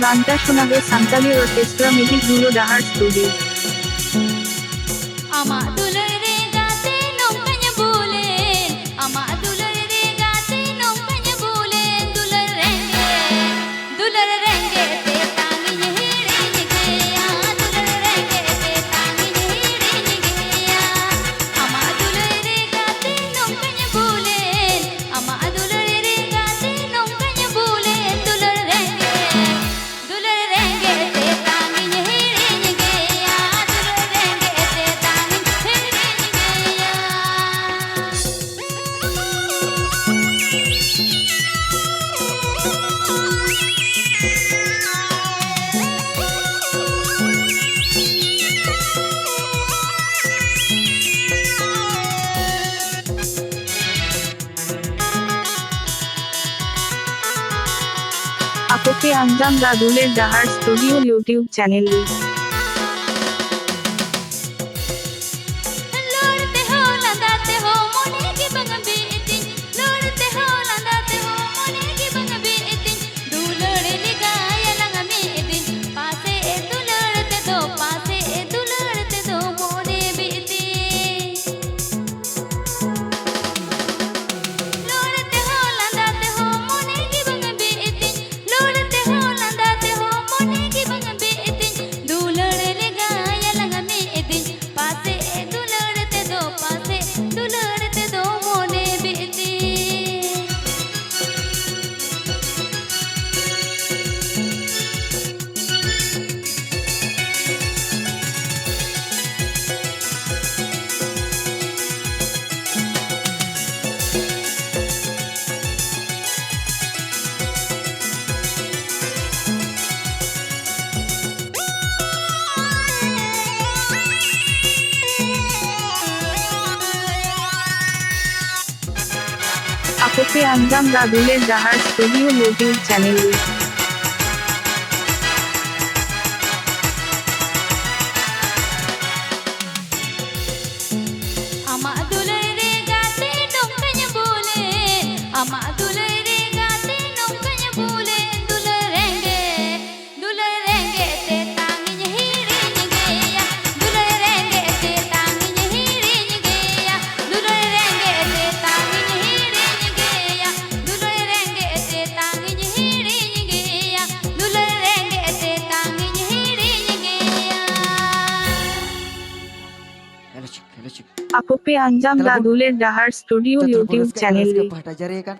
গানটা শোনাবে Santali orchestra Mihir Dulo Dahar studio. Ama dulur re gaate nongkanya bolen, ama dulur re gaate nongkanya bolen, dulur renge te tangi hiri nigeya, dulur renge te tangi hiri nigeya. Ama dulur re gaate nongkanya bolen, ama dulur re gaate nongkanya bolen, dulur renge te tangi hiri nigeya, dulur renge te tangi hiri nigeya. आपके अंजाम दादुलेर Dahar studio YouTube channel. लौड़ते हो लंदाते हो मोने की बंग बेइतिन, लौड़ते हो लंदाते हो मोने की बंग बेइतिन, दुलड़ लिगाया लंग बेइतिन, पासे दुलड़ते दो मोने बेइतिन। लौड़ते हो लंदाते हो मोने की बंग बेइतिन, लौड़ते हो लंदाते हो मोने की बंग बेइतिन, दुलड़ लिगाया लंग बेइतिन, पासे दुलड़ते दो मोने बेइतिन। आपके अंजाम दादुलेर Dahar studio YouTube channel. ama dulur re gaate nongkanya bolen, ama dulur re gaate nongkanya bolen, dulur renge te tangi hiri nigeya, dulur renge te tangi hiri nigeya, dulur renge te tangi hiri nigeya, dulur renge te tangi hiri nigeya, dulur renge te tangi hiri nigeya. Hello चिक आपके अंजाम दादुलेर Dahar studio YouTube channel. Bhattacharya का